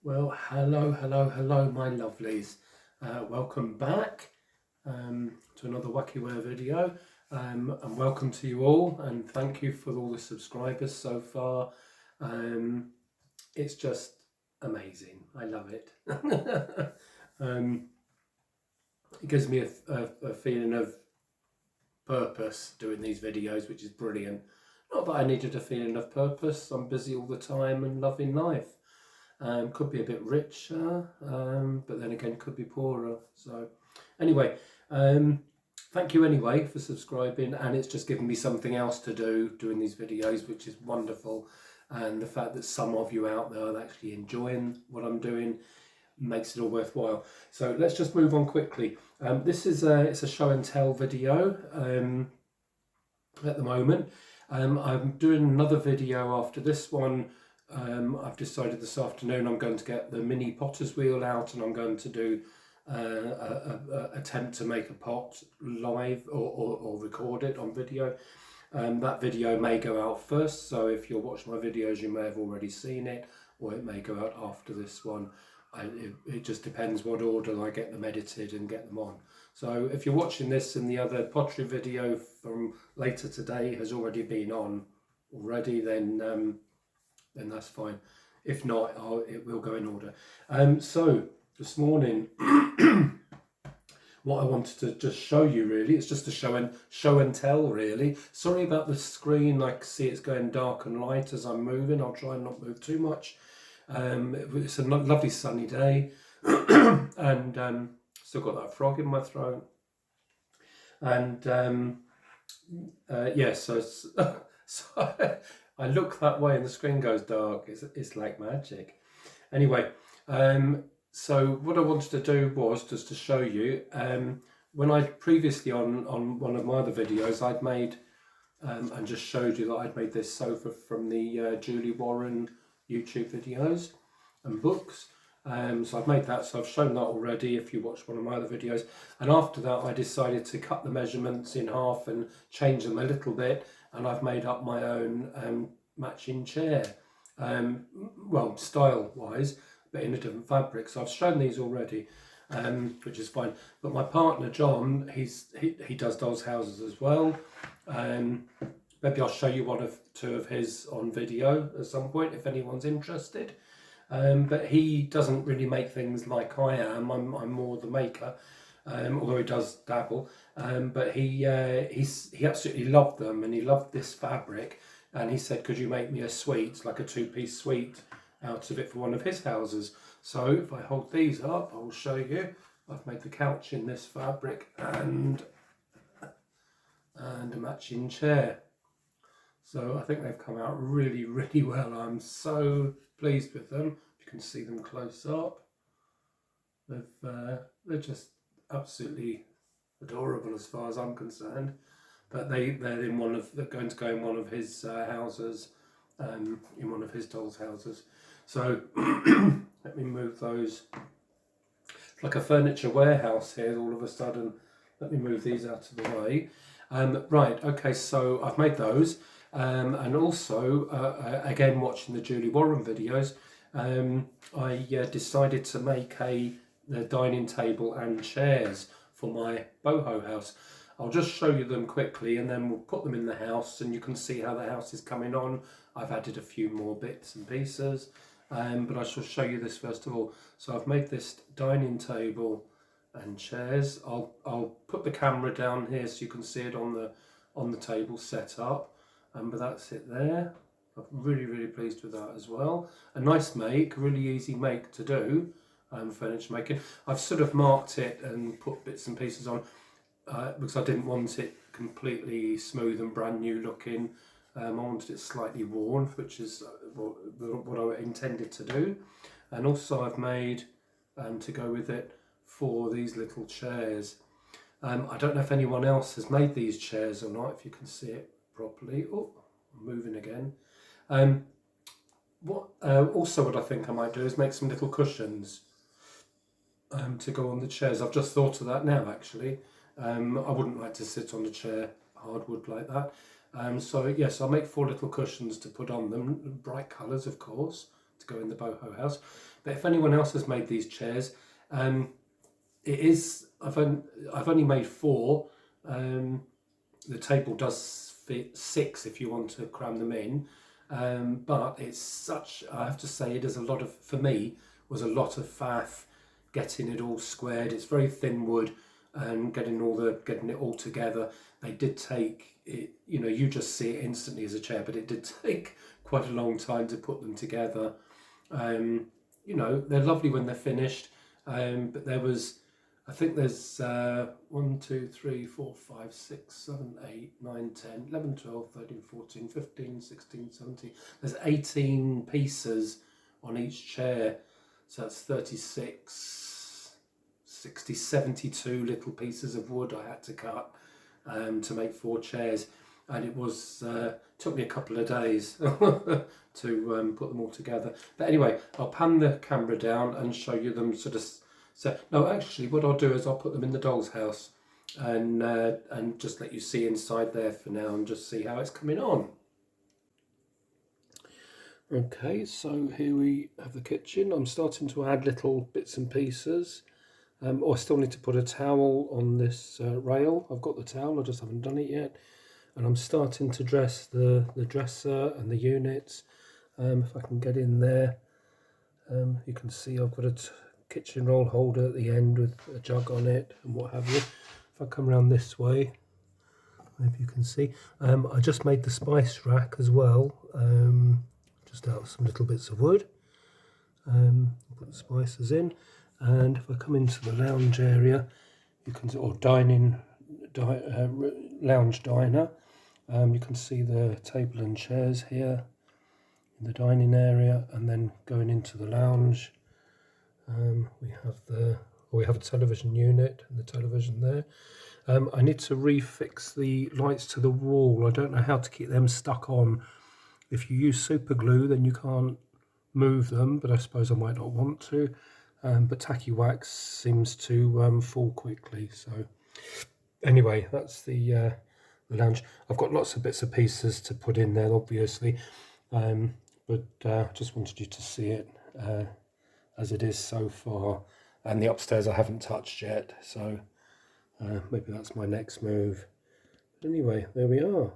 Well, hello, my lovelies. Welcome back to another Wacky Wear video, and welcome to you all, and thank you for all the subscribers so far. It's just amazing. I love it. It gives me a feeling of purpose doing these videos, which is brilliant. Not that I needed a feeling of purpose. I'm busy all the time and loving life. Could be a bit richer, but then again could be poorer. So anyway, thank you anyway for subscribing, and it's just given me something else to do doing these videos, which is wonderful. And the fact that some of you out there are actually enjoying what I'm doing makes it all worthwhile. So let's just move on quickly. This is it's a show and tell video at the moment. I'm doing another video after this one. I've decided this afternoon I'm going to get the mini potter's wheel out, and I'm going to do a attempt to make a pot live or record it on video. That video may go out first, so if you're watching my videos you may have already seen it, or it may go out after this one. It just depends what order I get them edited and get them on. So if you're watching this and the other pottery video from later today has already been on already, then that's fine. If not, it will go in order. So this morning, what I wanted to just show you really, it's just a show and tell really. Sorry about the screen, I can see it's going dark and light as I'm moving. I'll try and not move too much. It's a lovely sunny day, and still got that frog in my throat. And yeah, so I look that way and the screen goes dark. It's like magic. Anyway, so what I wanted to do was just to show you, when I previously on one of my other videos I'd made and just showed you that I'd made this sofa from the Julie Warren YouTube videos and books. So I've made that, so I've shown that already if you watch one of my other videos. And after that I decided to cut the measurements in half and change them a little bit, and I've made up my own matching chair, well, style wise, but in a different fabric. So I've shown these already, which is fine. But my partner John, he does dolls' houses as well. Maybe I'll show you two of his on video at some point if anyone's interested. But he doesn't really make things like I am. I'm more the maker, although he does dabble. But he absolutely loved them, and he loved this fabric. And he said, "Could you make me a suite, like a two-piece suite, out of it for one of his houses?" So if I hold these up, I'll show you. I've made the couch in this fabric and a matching chair. So I think they've come out really, really well. I'm so pleased with them. You can see them close up. They're just absolutely adorable as far as I'm concerned. But they're going to go in one of his houses, in one of his dolls' houses. So let me move those. It's like a furniture warehouse here all of a sudden. Let me move these out of the way. Right, okay, so I've made those. And also, again, watching the Julie Warren videos, I decided to make the dining table and chairs for my boho house. I'll just show you them quickly, and then we'll put them in the house and you can see how the house is coming on. I've added a few more bits and pieces, but I shall show you this first of all. So I've made this dining table and chairs. I'll put the camera down here so you can see it on the table set up. But that's it there. I'm really, really pleased with that as well. A nice make, really easy make to do, furniture making. I've sort of marked it and put bits and pieces on because I didn't want it completely smooth and brand new looking. I wanted it slightly worn, which is what I intended to do. And also I've made, to go with it, 4 these little chairs. I don't know if anyone else has made these chairs or not, if you can see it properly. Oh, I'm moving again. Also what I think I might do is make some little cushions to go on the chairs. I've just thought of that now actually. I wouldn't like to sit on a chair hardwood like that. So yes, I'll make 4 little cushions to put on them, bright colours of course, to go in the boho house. But if anyone else has made these chairs, it is, I've only made 4. The table does fit 6 if you want to cram them in, but it's such, I have to say, it is a lot of, for me, was a lot of faff getting it all squared. It's very thin wood, and getting it all together. They did take it, you know, you just see it instantly as a chair, but it did take quite a long time to put them together. You know, they're lovely when they're finished, but there was, I think there's 1, 2, 3, 4, 5, 6, 7, 8, 9, 10, 11, 12, 13, 14, 15, 16, 17. There's 18 pieces on each chair. So that's 36, 60, 72 little pieces of wood I had to cut to make 4 chairs. And it was took me a couple of days to put them all together. But anyway, I'll pan the camera down and show you them sort of. So no, actually, what I'll do is I'll put them in the doll's house and just let you see inside there for now and just see how it's coming on. Okay, so here we have the kitchen. I'm starting to add little bits and pieces. I still need to put a towel on this rail. I've got the towel, I just haven't done it yet. And I'm starting to dress the dresser and the units. If I can get in there, you can see I've got a kitchen roll holder at the end with a jug on it and what have you. If I come around this way, maybe you can see. I just made the spice rack as well, just out of some little bits of wood. Put the spices in, and if I come into the lounge area, you can, or lounge diner, you can see the table and chairs here in the dining area, and then going into the lounge. We have a television unit and the television there. I need to refix the lights to the wall. I don't know how to keep them stuck on. If you use super glue, then you can't move them, but I suppose I might not want to. But tacky wax seems to fall quickly. So anyway, that's the lounge. I've got lots of bits and pieces to put in there, obviously, but just wanted you to see it as it is so far. And the upstairs I haven't touched yet, so maybe that's my next move. Anyway, there we are.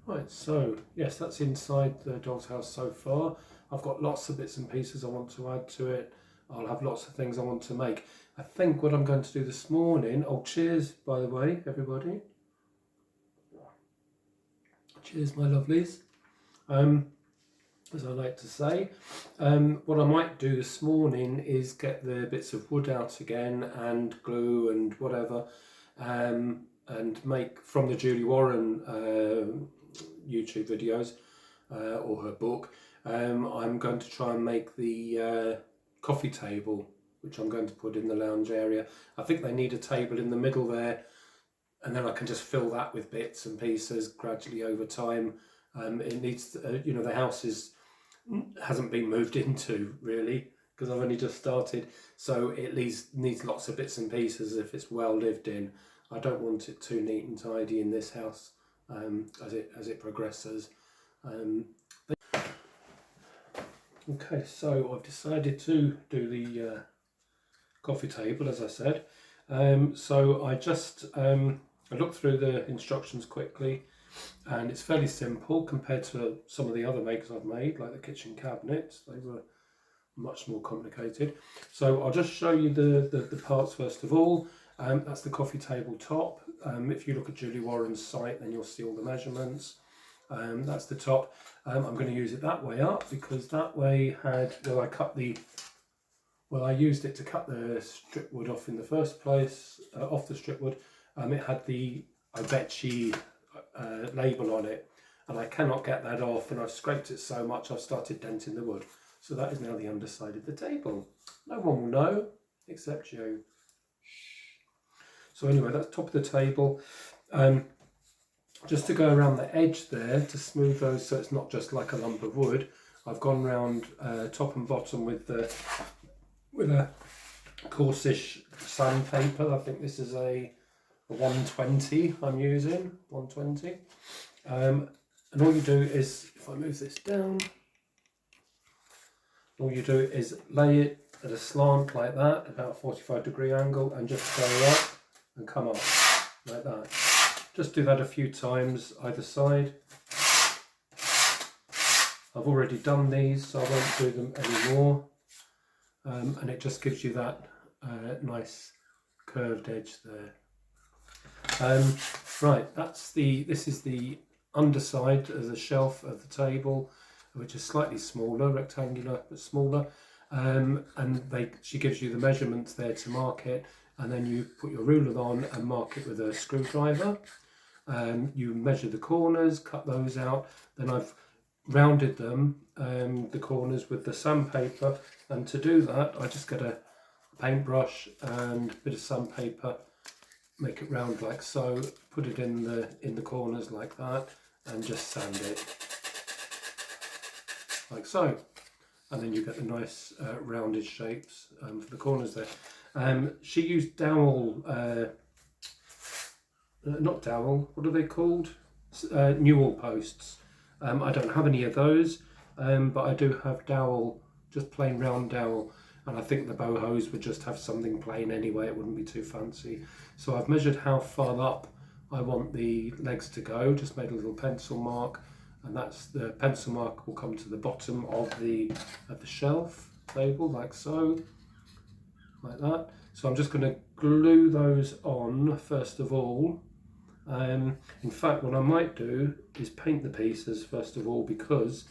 Right, so yes, that's inside the doll's house so far. I've got lots of bits and pieces I want to add to it. I'll have lots of things I want to make. I think what I'm going to do this morning, oh cheers by the way, everybody. Cheers my lovelies. As I like to say, what I might do this morning is get the bits of wood out again and glue and whatever, and make from the Julie Warren YouTube videos or her book. I'm going to try and make the coffee table, which I'm going to put in the lounge area. I think they need a table in the middle there, and then I can just fill that with bits and pieces gradually over time. It needs, you know, the house hasn't been moved into really because I've only just started, so it needs lots of bits and pieces if it's well lived in. I don't want it too neat and tidy in this house as it progresses. Okay, so I've decided to do the coffee table, as I said. So I just I looked through the instructions quickly, and it's fairly simple compared to some of the other makers I've made, like the kitchen cabinets. They were much more complicated. So I'll just show you the parts first of all. That's the coffee table top. If you look at Julie Warren's site, then you'll see all the measurements. That's the top. I'm going to use it that way up because that way I used it to cut the strip wood off in the first place, off the strip wood. It had the Ibechi label on it, and I cannot get that off, and I've scraped it so much I've started denting the wood. So that is now the underside of the table. No one will know except you. So anyway, that's top of the table. Just to go around the edge there to smooth those so it's not just like a lump of wood, I've gone round top and bottom with a coarsish sandpaper. I think this is a 120 I'm using, 120. And all you do is, if I move this down, all you do is lay it at a slant like that, about a 45-degree angle, and just go up and come up like that. Just do that a few times either side. I've already done these, so I won't do them anymore. And it just gives you that nice curved edge there. Right, this is the underside of the shelf of the table, which is slightly smaller, rectangular but smaller. And she gives you the measurements there to mark it, and then you put your ruler on and mark it with a screwdriver. You measure the corners, cut those out. Then I've rounded them, the corners, with the sandpaper, and to do that I just get a paintbrush and a bit of sandpaper, make it round like so, put it in the corners like that, and just sand it like so, and then you get the nice rounded shapes for the corners there. She used dowel, not dowel, what are they called? Newell posts. I don't have any of those, but I do have dowel, just plain round dowel, and I think the bohos would just have something plain anyway, it wouldn't be too fancy. So I've measured how far up I want the legs to go, just made a little pencil mark, and that's the pencil mark will come to the bottom of the shelf table, like so, like that. So I'm just going to glue those on first of all. In fact, what I might do is paint the pieces first of all, because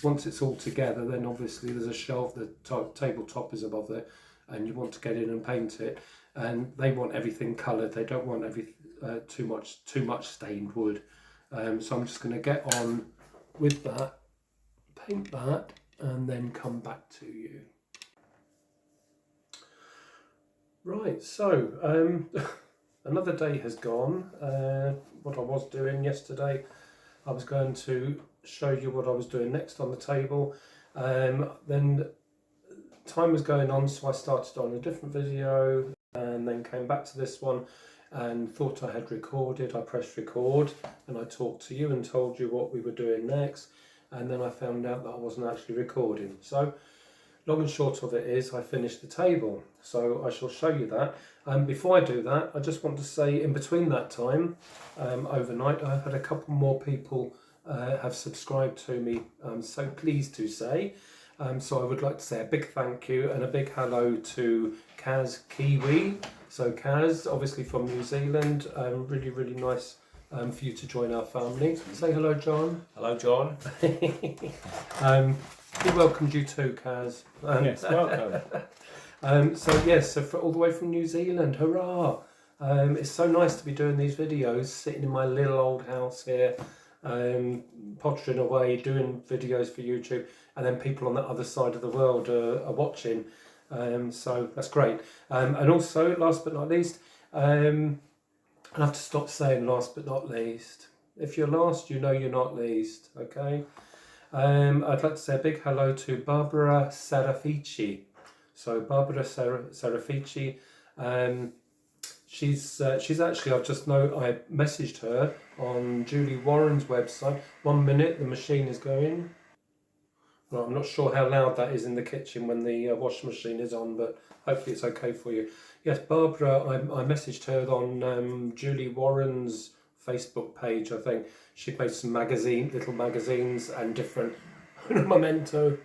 once it's all together, then obviously there's a shelf, the tabletop is above there, and you want to get in and paint it, and they want everything coloured, they don't want everything too much stained wood. So I'm just going to get on with that, paint that, and then come back to you. Right, so another day has gone. What I was doing yesterday, I was going to show you what I was doing next on the table. Then time was going on, so I started on a different video and then came back to this one and thought I had recorded. I pressed record and I talked to you and told you what we were doing next, and then I found out that I wasn't actually recording. So long and short of it is I finished the table, so I shall show you that. Before I do that, I just want to say, in between that time, overnight, I've had a couple more people have subscribed to me, I'm so pleased to say. So I would like to say a big thank you and a big hello to Kaz Kiwi. So Kaz, obviously from New Zealand, really, really nice for you to join our family. Say hello, John. Hello, John. We welcomed you too, Kaz. Yes, welcome. So for all the way from New Zealand, hurrah! It's so nice to be doing these videos, sitting in my little old house here, pottering away, doing videos for YouTube, and then people on the other side of the world are watching. So that's great. And also, last but not least, I have to stop saying last but not least. If you're last, you know you're not least, okay? I'd like to say a big hello to Barbara Serafici. So Barbara Serafici, she's actually, I messaged her on Julie Warren's website. 1 minute, the machine is going. Well, I'm not sure how loud that is in the kitchen when the washing machine is on, but hopefully it's okay for you. Yes, Barbara, I messaged her on Julie Warren's Facebook page, I think. She'd made some little magazines and different memento.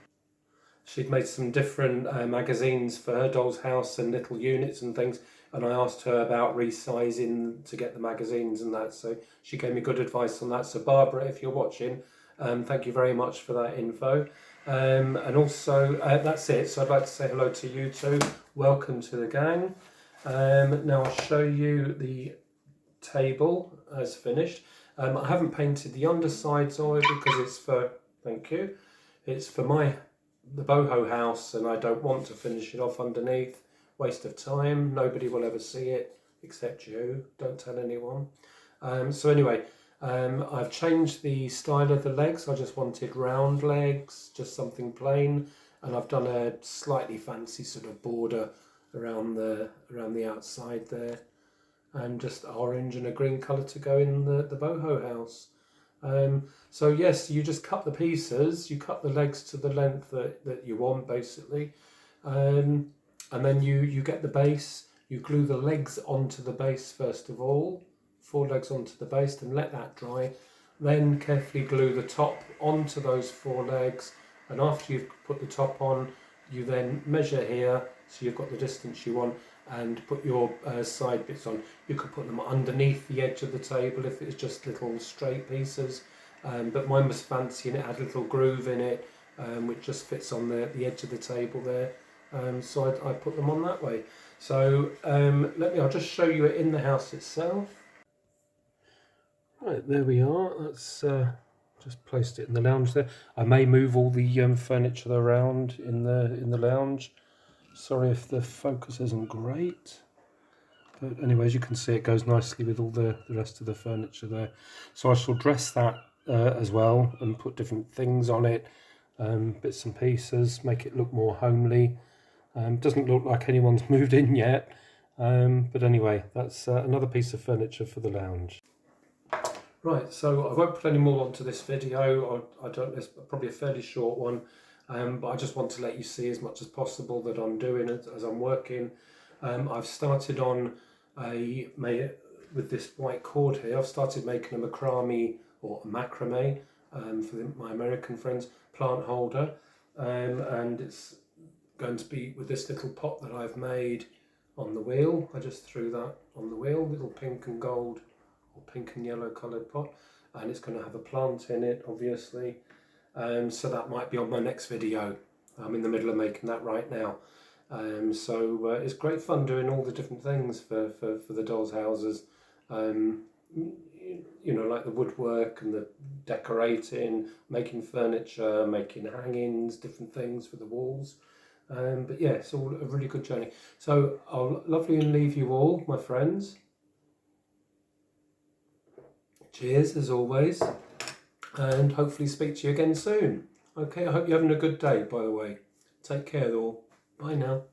She'd made some different magazines for her doll's house and little units and things, and I asked her about resizing to get the magazines and that, so she gave me good advice on that. So Barbara, if you're watching, thank you very much for that info. And also, that's it. So I'd like to say hello to you too. Welcome to the gang. Now I'll show you the table as finished. I haven't painted the undersides of it because it's for, thank you, it's for the boho house, and I don't want to finish it off underneath. Waste of time. Nobody will ever see it except you. Don't tell anyone. So anyway, I've changed the style of the legs. I just wanted round legs, just something plain, and I've done a slightly fancy sort of border around the outside there, and just orange and a green colour to go in the boho house. So yes, you just cut the pieces, you cut the legs to the length that you want basically, and then you get the base, you glue the legs onto the base first of all, 4 legs onto the base, and let that dry. Then carefully glue the top onto those 4 legs, and after you've put the top on, you then measure here, so you've got the distance you want, and put your side bits on. You could put them underneath the edge of the table if it's just little straight pieces, but mine was fancy and it had a little groove in it, which just fits on the edge of the table there. So I put them on that way. So I'll just show you it in the house itself. Right, there we are. That's just placed it in the lounge there. I may move all the furniture around in the lounge. Sorry if the focus isn't great, but anyway, as you can see, it goes nicely with all the rest of the furniture there. So I shall dress that as well and put different things on it, bits and pieces, make it look more homely. Doesn't look like anyone's moved in yet, but anyway, that's another piece of furniture for the lounge. Right, so I won't put any more onto this video. It's probably a fairly short one, but I just want to let you see as much as possible that I'm doing as I'm working. I've started on with this white cord here. I've started making a macrame or a macrame for my American friends plant holder, and it's going to be with this little pot that I've made on the wheel. I just threw that on the wheel, little pink and gold or pink and yellow coloured pot, and it's going to have a plant in it, obviously. So that might be on my next video. I'm in the middle of making that right now. So it's great fun doing all the different things for the dolls' houses. You know, like the woodwork and the decorating, making furniture, making hangings, different things for the walls. But yeah, it's all a really good journey. So I'll lovely and leave you all, my friends. Cheers as always, and hopefully speak to you again soon. Okay, I hope you're having a good day, by the way. Take care all. Bye now.